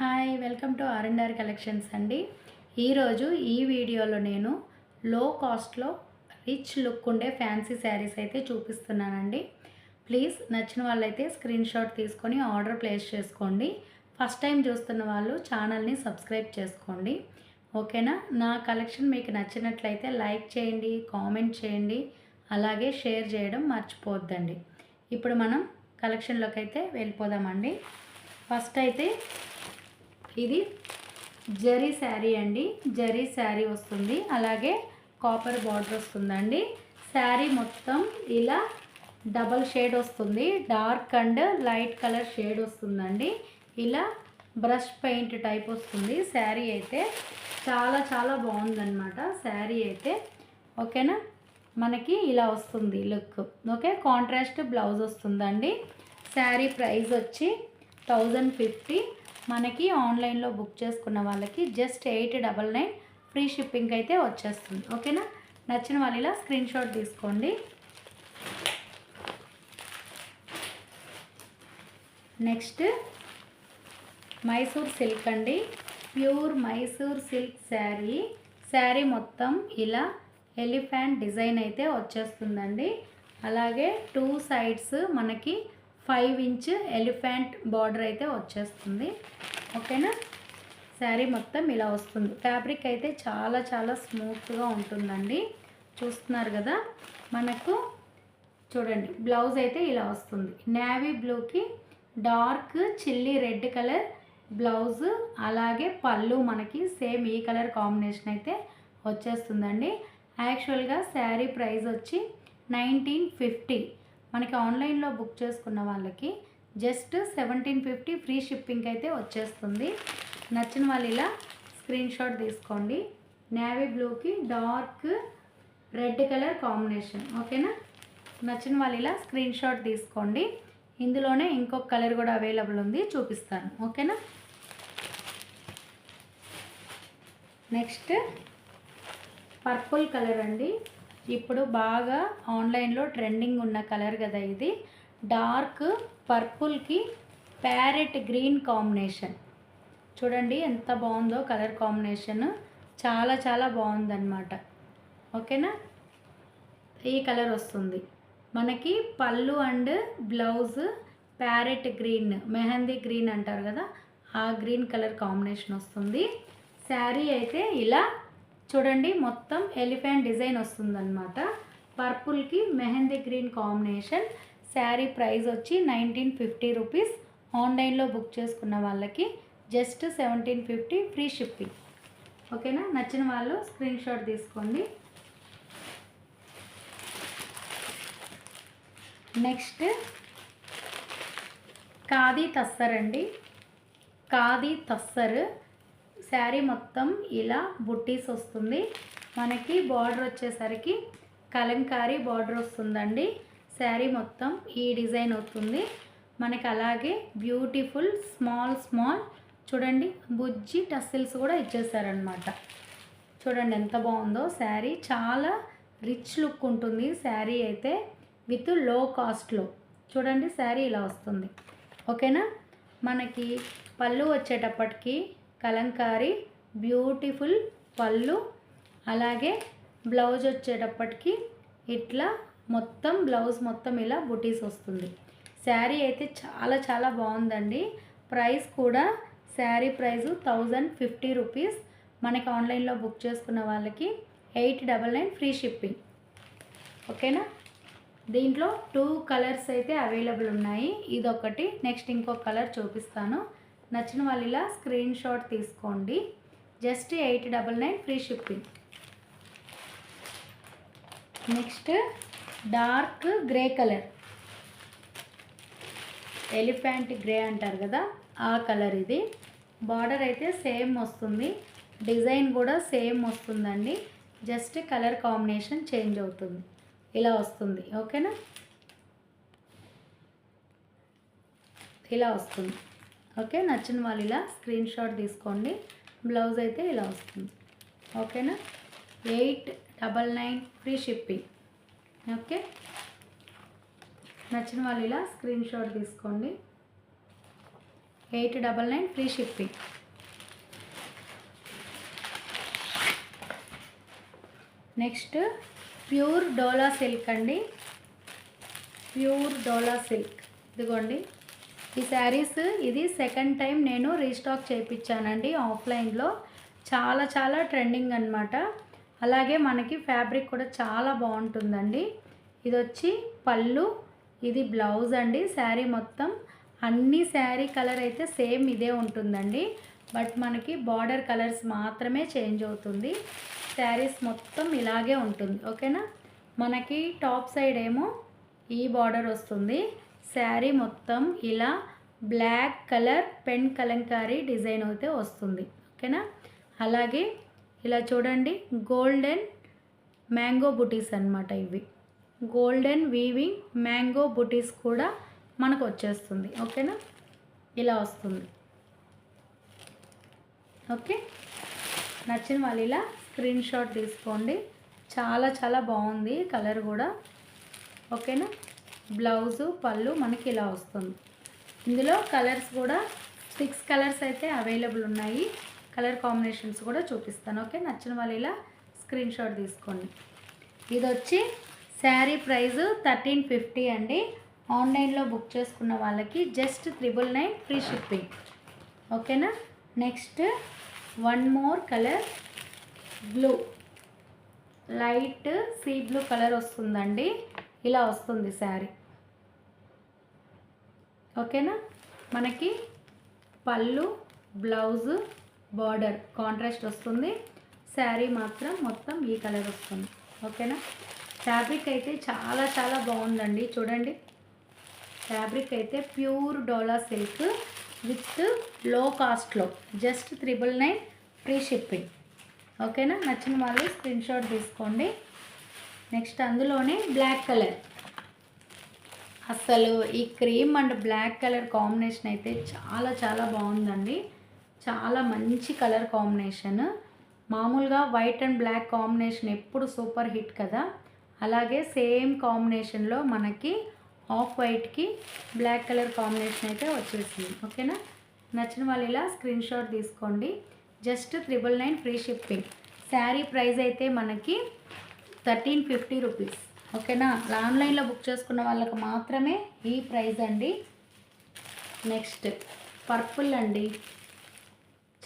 Hi welcome to ఆర్&ఆర్ collections అండి. ఈరోజు ఈ వీడియోలో నేను లో కాస్ట్లో రిచ్ లుక్ ఉండే ఫ్యాన్సీ శారీస్ అయితే చూపిస్తున్నానండి. ప్లీజ్ నచ్చిన వాళ్ళైతే స్క్రీన్ షాట్ తీసుకొని ఆర్డర్ ప్లేస్ చేసుకోండి. ఫస్ట్ టైం చూస్తున్న వాళ్ళు ఛానల్ని సబ్స్క్రైబ్ చేసుకోండి. ఓకేనా? నా కలెక్షన్ మీకు నచ్చినట్లయితే లైక్ చేయండి, కామెంట్ చేయండి, అలాగే షేర్ చేయడం మర్చిపోవద్దండి. ఇప్పుడు మనం కలెక్షన్లోకి అయితే వెళ్ళిపోదామండి. ఫస్ట్ అయితే ఇది జరీ శారీ అండి. జరీ శారీ వస్తుంది, అలాగే కాపర్ బార్డర్ వస్తుందండి. శారీ మొత్తం ఇలా డబల్ షేడ్ వస్తుంది, dark and light colour shade వస్తుందండి. ఇలా బ్రష్ పెయింట్ టైప్ వస్తుంది. శారీ అయితే చాలా చాలా బాగుందన్నమాట. శారీ అయితే ఓకేనా, మనకి ఇలా వస్తుంది లుక్. ఓకే, కాంట్రాస్ట్ బ్లౌజ్ వస్తుందండి. శారీ ప్రైస్ వచ్చి 1050. మనకి ఆన్లైన్లో బుక్ చేసుకున్న వాళ్ళకి జస్ట్ 899 ఫ్రీ షిప్పింగ్ అయితే వచ్చేస్తుంది. ఓకేనా? నచ్చిన వాళ్ళు ఇలా స్క్రీన్ షాట్ తీసుకోండి. నెక్స్ట్ మైసూర్ సిల్క్ అండి. Pure Mysore silk sari. శారీ మొత్తం ఇలా ఎలిఫెంట్ డిజైన్ అయితే వచ్చేస్తుందండి. అలాగే 2 సైడ్స్ మనకి 5 ఇంచ్ ఎలిఫెంట్ బార్డర్ అయితే వచ్చేస్తుంది. ఓకేనా? శారీ మొత్తం ఇలా వస్తుంది. ఫ్యాబ్రిక్ అయితే చాలా చాలా స్మూత్గా ఉంటుందండి. చూస్తున్నారు కదా, మనకు చూడండి బ్లౌజ్ అయితే ఇలా వస్తుంది. నేవీ బ్లూకి dark chilli red colour blouse, అలాగే పళ్ళు మనకి సేమ్ ఈ కలర్ కాంబినేషన్ అయితే వచ్చేస్తుందండి. యాక్చువల్గా శారీ ప్రైస్ వచ్చి 1950. మనకి ఆన్లైన్లో బుక్ చేసుకున్న వాళ్ళకి జస్ట్ 1750 ఫ్రీ షిప్పింగ్ అయితే వచ్చేస్తుంది. నచ్చిన వాళ్ళు ఇలా స్క్రీన్ షాట్ తీసుకోండి. నేవీ బ్లూకి డార్క్ రెడ్ కలర్ కాంబినేషన్. ఓకేనా? నచ్చిన వాళ్ళు ఇలా స్క్రీన్ షాట్ తీసుకోండి. ఇందులోనే ఇంకొక కలర్ కూడా అవైలబుల్ ఉంది, చూపిస్తాను. ఓకేనా? నెక్స్ట్ పర్పుల్ కలర్ అండి. ఇప్పుడు బాగా ఆన్లైన్లో ట్రెండింగ్ ఉన్న కలర్ కదా ఇది. డార్క్ పర్పుల్కి ప్యారెట్ గ్రీన్ కాంబినేషన్. చూడండి ఎంత బాగుందో కలర్ కాంబినేషన్. చాలా చాలా బాగుందన్నమాట. ఓకేనా? ఈ కలర్ వస్తుంది మనకి. పళ్ళు and blouse parrot green, mehndi green అంటారు కదా, ఆ గ్రీన్ కలర్ కాంబినేషన్ వస్తుంది. శారీ అయితే ఇలా చూడండి మొత్తం ఎలిఫెంట్ డిజైన్ వస్తుందన్నమాట. పర్పుల్కి mehndi green combination. Sari price వచ్చి 1950 రూపీస్. ఆన్లైన్లో బుక్ చేసుకున్న వాళ్ళకి జస్ట్ 1750 ఫ్రీ షిప్పింగ్. ఓకేనా? నచ్చిన వాళ్ళు స్క్రీన్ షాట్ తీసుకోండి. నెక్స్ట్ ఖాదీ తస్సర్ అండి. ఖాదీ తస్సర్ శారీ మొత్తం ఇలా బుట్టీస్ వస్తుంది. మనకి బార్డర్ వచ్చేసరికి కలంకారీ బార్డర్ వస్తుందండి. శారీ మొత్తం ఈ డిజైన్ అవుతుంది మనకి. అలాగే బ్యూటిఫుల్ స్మాల్ స్మాల్ చూడండి బుజ్జి టస్సిల్స్ కూడా ఇచ్చేసారనమాట. చూడండి ఎంత బాగుందో శారీ. చాలా రిచ్ లుక్ ఉంటుంది శారీ అయితే, విత్ లో కాస్ట్లో. చూడండి శారీ ఇలా వస్తుంది. ఓకేనా? మనకి పళ్ళు వచ్చేటప్పటికి కలంకారీ బ్యూటిఫుల్ పళ్ళు, అలాగే బ్లౌజ్ వచ్చేటప్పటికి ఇట్లా మొత్తం బ్లౌజ్ మొత్తం ఇలా బుటీస్ వస్తుంది. శారీ అయితే చాలా చాలా బాగుందండి. ప్రైస్ కూడా శారీ ప్రైజు 1050 రూపీస్. మనకి ఆన్లైన్లో బుక్ చేసుకున్న వాళ్ళకి 899 ఫ్రీ షిప్పింగ్. ఓకేనా? దీంట్లో 2 కలర్స్ అయితే అవైలబుల్ ఉన్నాయి. ఇదొకటి, నెక్స్ట్ ఇంకొక కలర్ చూపిస్తాను. నచ్చిన వాళ్ళు ఇలా స్క్రీన్ షాట్ తీసుకోండి. Just 899 free shipping. Next dark grey colour, elephant grey అంటారు కదా, ఆ కలర్ ఇది. బార్డర్ అయితే సేమ్ వస్తుంది, డిజైన్ కూడా సేమ్ వస్తుందండి. జస్ట్ కలర్ కాంబినేషన్ చేంజ్ అవుతుంది, ఇలా వస్తుంది. ఓకేనా? ఇలా వస్తుంది. ఓకే, నచ్చిన వాళ్ళు ఇలా స్క్రీన్ షాట్ తీసుకోండి. బ్లౌజ్ అయితే ఇలా వస్తుంది. ఓకేనా? 899 ఫ్రీ షిప్పింగ్. ఓకే, నచ్చిన వాళ్ళు ఇలా స్క్రీన్ షాట్ తీసుకోండి. 899 ఫ్రీ షిప్పింగ్. నెక్స్ట్ ప్యూర్ డోలా సిల్క్ అండి. ప్యూర్ డోలా సిల్క్ ఇదిగోండి. ఈ శారీస్ ఇది సెకండ్ టైం నేను రీస్టాక్ చేయించానండి ఆఫ్లైన్లో. చాలా చాలా ట్రెండింగ్ అనమాట. అలాగే మనకి ఫ్యాబ్రిక్ కూడా చాలా బాగుంటుందండి. ఇది వచ్చి పళ్ళు, ఇది బ్లౌజ్ అండి. శారీ మొత్తం అన్ని శారీ కలర్ అయితే సేమ్ ఇదే ఉంటుందండి. బట్ మనకి బార్డర్ కలర్స్ మాత్రమే చేంజ్ అవుతుంది. శారీస్ మొత్తం ఇలాగే ఉంటుంది. ఓకేనా. మనకి టాప్ సైడ్ ఏమో ఈ బార్డర్ వస్తుంది. శారీ మొత్తం ఇలా black colour pen Kalamkari design అయితే వస్తుంది. ఓకేనా. అలాగే ఇలా చూడండి, గోల్డెన్ మ్యాంగో బుటీస్ అన్నమాట. ఇవి గోల్డెన్ వీవింగ్ మ్యాంగో బుటీస్ కూడా మనకు వచ్చేస్తుంది. ఓకేనా, ఇలా వస్తుంది. ఓకే, నచ్చిన వాళ్ళు ఇలా స్క్రీన్ షాట్ తీసుకోండి. చాలా చాలా బాగుంది కలర్ కూడా. ఓకేనా. బ్లౌజు పళ్ళు మనకి ఇలా వస్తుంది. ఇందులో కలర్స్ కూడా 6 కలర్స్ అయితే అవైలబుల్ ఉన్నాయి. కలర్ కాంబినేషన్స్ కూడా చూపిస్తాను. ఓకే, నచ్చిన వాళ్ళు ఇలా స్క్రీన్ షాట్ తీసుకోండి. ఇది వచ్చి శారీ ప్రైస్ 1350 అండి. ఆన్లైన్లో బుక్ చేసుకున్న వాళ్ళకి జస్ట్ 999 ఫ్రీ షిప్పింగ్. ఓకేనా. Next one more colour, blue, light sea blue colour వస్తుందండి. ఇలా వస్తుంది శారీ. ఓకేనా. మనకి పళ్ళు, బ్లౌజు, బార్డర్ కాంట్రాస్ట్ వస్తుంది. శారీ మాత్రం మొత్తం ఈ కలర్ వస్తుంది. ఓకేనా. ఫ్యాబ్రిక్ అయితే చాలా చాలా బాగుందండి. చూడండి, ఫ్యాబ్రిక్ అయితే ప్యూర్ డోలా సిల్క్ విత్ లో కాస్ట్లో జస్ట్ 999 ఫ్రీ షిప్పింగ్. ఓకేనా. నచ్చిన వాళ్ళు స్క్రీన్ షాట్ తీసుకోండి. నెక్స్ట్ అందులోనే బ్లాక్ కలర్. అసలు ఈ cream and black colour combination అయితే చాలా చాలా బాగుందండి. చాలా మంచి కలర్ కాంబినేషన్. మామూలుగా వైట్ అండ్ బ్లాక్ కాంబినేషన్ ఎప్పుడు సూపర్ హిట్ కదా. అలాగే సేమ్ కాంబినేషన్లో మనకి ఆఫ్ వైట్కి బ్లాక్ కలర్ కాంబినేషన్ అయితే వచ్చేసింది. ఓకేనా. నచ్చిన వాళ్ళు ఇలా స్క్రీన్ షాట్ తీసుకోండి. Just 999 free shipping. Sari price అయితే మనకి 1350 రూపీస్. ఓకేనా. ఆన్లైన్లో బుక్ చేసుకున్న వాళ్ళకి మాత్రమే ఈ ప్రైస్ అండి. నెక్స్ట్ పర్పుల్ అండి.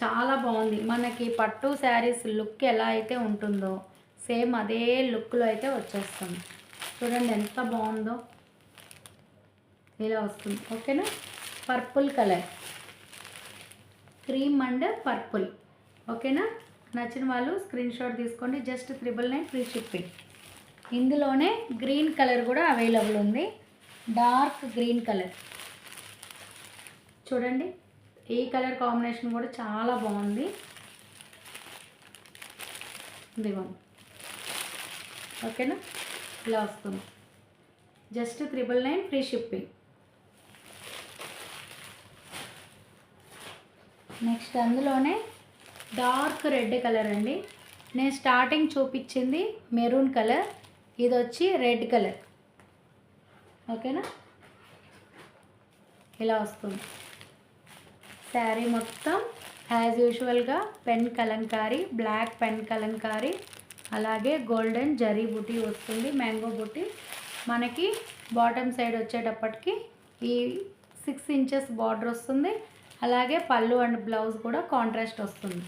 చాలా బాగుంది. మనకి పట్టు శారీస్ లుక్ ఎలా అయితే ఉంటుందో సేమ్ అదే లుక్లో అయితే వచ్చేస్తుంది. చూడండి ఎంత బాగుందో, ఇలా వస్తుంది. ఓకేనా. Purple colour, cream and purple. ఓకేనా. నచ్చిన వాళ్ళు స్క్రీన్ షాట్ తీసుకోండి. Just 999 free shipping. ఇందులోనే గ్రీన్ కలర్ కూడా అవైలబుల్ ఉంది. డార్క్ గ్రీన్ కలర్ చూడండి. ఈ కలర్ కాంబినేషన్ కూడా చాలా బాగుంది. ఇదిగోండి. ఓకేనా, ఇలా వస్తుంది. Just 999 free shipping. నెక్స్ట్ అందులోనే డార్క్ రెడ్ కలర్ అండి. నేను స్టార్టింగ్ చూపించింది మెరూన్ కలర్, ఇది వచ్చి రెడ్ కలర్. ఓకేనా, ఇలా వస్తుంది. శారీ మొత్తం యాజ్ యూజువల్గా pen Kalamkari, black pen Kalamkari, అలాగే గోల్డెన్ జరీ బుటీ వస్తుంది, మ్యాంగో బుటీ. మనకి బాటమ్ సైడ్ వచ్చేటప్పటికి ఈ 6 ఇంచెస్ బార్డర్ వస్తుంది. అలాగే పళ్ళు అండ్ బ్లౌజ్ కూడా కాంట్రాస్ట్ వస్తుంది.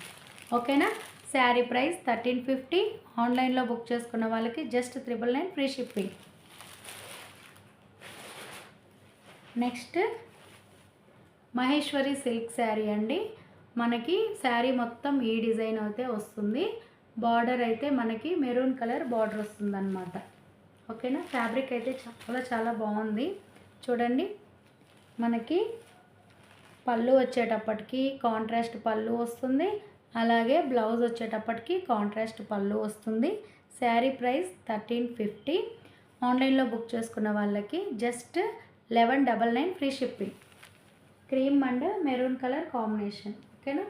ఓకేనా. శారీ ప్రైస్ 1350. ఆన్లైన్లో బుక్ చేసుకున్న వాళ్ళకి just 999 free shipping. Next Maheshwari silk sari అండి. మనకి శారీ మొత్తం ఈ డిజైన్ అయితే వస్తుంది. బార్డర్ అయితే మనకి మెరూన్ కలర్ బార్డర్ వస్తుంది అన్నమాట. ఓకేనా. ఫ్యాబ్రిక్ అయితే చాలా చాలా బాగుంది. చూడండి, మనకి పళ్ళు వచ్చేటప్పటికి కాంట్రాస్ట్ పళ్ళు వస్తుంది. అలాగే బ్లౌజ్ వచ్చేటప్పటికి కాంట్రాస్ట్ పళ్ళు వస్తుంది. శారీ ప్రైస్ 1350. ఆన్లైన్లో బుక్ చేసుకున్న వాళ్ళకి just 1199 free shipping. Cream and maroon colour combination. ఓకేనా.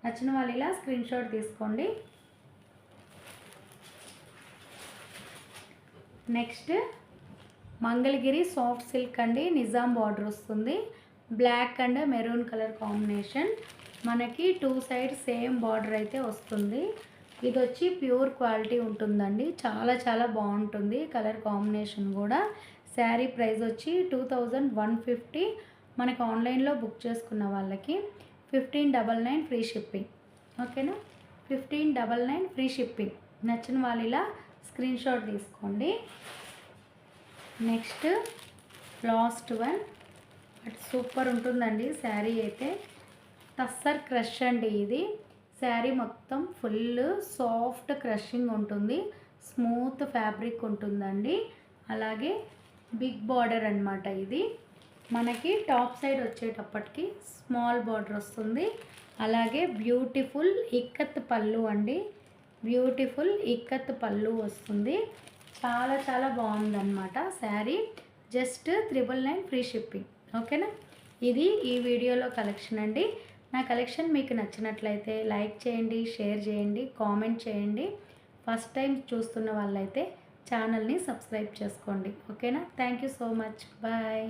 నచ్చిన వాళ్ళు ఇలా స్క్రీన్ షాట్ తీసుకోండి. నెక్స్ట్ మంగళగిరి సాఫ్ట్ సిల్క్ అండి. నిజాం బార్డర్ వస్తుంది. Black and maroon colour combination. మనకి 2 సైడ్స్ సేమ్ బార్డర్ అయితే వస్తుంది. ఇది వచ్చి ప్యూర్ క్వాలిటీ ఉంటుందండి. చాలా చాలా బాగుంటుంది కలర్ కాంబినేషన్ కూడా. శారీ ప్రైస్ వచ్చి 2150. మనకి ఆన్లైన్లో బుక్ చేసుకున్న వాళ్ళకి 1599 ఫ్రీ షిప్పింగ్. ఓకేనా, 1599 ఫ్రీ షిప్పింగ్. నచ్చిన వాళ్ళు ఇలా స్క్రీన్ షాట్ తీసుకోండి. Next last one. సూపర్ ఉంటుందండి శారీ అయితే. టస్సర్ క్రష్ అండి ఇది. శారీ మొత్తం ఫుల్ సాఫ్ట్ క్రషింగ్ ఉంటుంది, స్మూత్ ఫ్యాబ్రిక్ ఉంటుందండి. అలాగే బిగ్ బార్డర్ అన్నమాట ఇది. మనకి టాప్ సైడ్ వచ్చేటప్పటికి స్మాల్ బార్డర్ వస్తుంది. అలాగే బ్యూటిఫుల్ ఇక్కత్ పళ్ళు అండి. బ్యూటిఫుల్ ఇక్కత్ పళ్ళు వస్తుంది. చాలా చాలా బాగుందన్నమాట శారీ. Just 999 free shipping. ఓకేనా, ఇది ఈ వీడియోలో కలెక్షన్ అండి. నా కలెక్షన్ మీకు నచ్చినట్లయితే లైక్ చేయండి, షేర్ చేయండి, కామెంట్ చేయండి. ఫస్ట్ టైం చూస్తున్న వాళ్ళైతే ఛానల్ని సబ్స్క్రైబ్ చేసుకోండి. ఓకేనా, thank you so much. Bye.